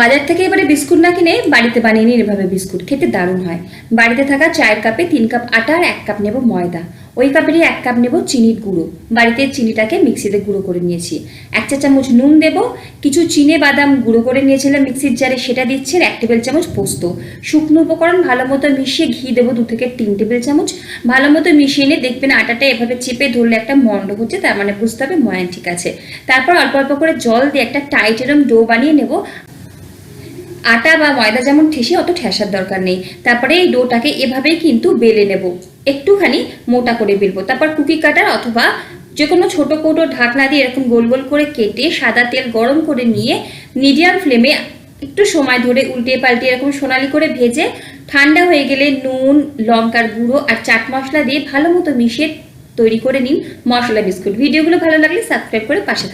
বাজার থেকে এবারে বিস্কুট না কিনে বাড়িতে বানিয়ে নিন এভাবে বিস্কুট, খেতে দারুণ হয়। বাড়িতে থাকা চায়ের কাপে 3 কাপ আটা আর 1 কাপ নেব ময়দা, ওই কাপেরই 1 কাপ নেব চিনির গুঁড়ো। বাড়িতে চিনিটাকে মিক্সিতে গুঁড়ো করে নিয়েছি। 1 চা চামচ নুন দেব, কিছু চিনে বাদাম গুঁড়ো করে নিয়েছিলাম মিক্সির জারে, সেটা দিচ্ছি, 1 টেবিল চামচ পোস্ত। শুকনো উপকরণ ভালো মতো মিশিয়ে ঘি দেবো 2 থেকে 3 টেবিল চামচ। ভালো মতো মিশিয়ে নিয়ে দেখবেন আটাটা এভাবে চেপে ধরলে একটা মন্ড হচ্ছে, তার মানে বুঝতে হবে ময়ান ঠিক আছে। তারপর অল্প অল্প করে জল দিয়ে একটা টাইট এরম ডো বানিয়ে নেব। আটা বা ময়দা যেমন ঠেসে অত ঠেসার দরকার নেই। তারপরে এই ডোটাকে এভাবেই কিন্তু বেলে নেব, একটুখানি মোটা করে বেলবো। তারপর কুকি কাটার অথবা যে কোনো ছোটো কৌটো ঢাকনা দিয়ে এরকম গোল গোল করে কেটে সাদা তেল গরম করে নিয়ে মিডিয়াম ফ্লেমে একটু সময় ধরে উল্টে পাল্টে এরকম সোনালি করে ভেজে ঠান্ডা হয়ে গেলে নুন, লঙ্কার গুঁড়ো আর চাট মশলা দিয়ে ভালো মতো মিশিয়ে তৈরি করে নিন মশলা বিস্কুট। ভিডিওগুলো ভালো লাগলে সাবস্ক্রাইব করে পাশে থাকুন।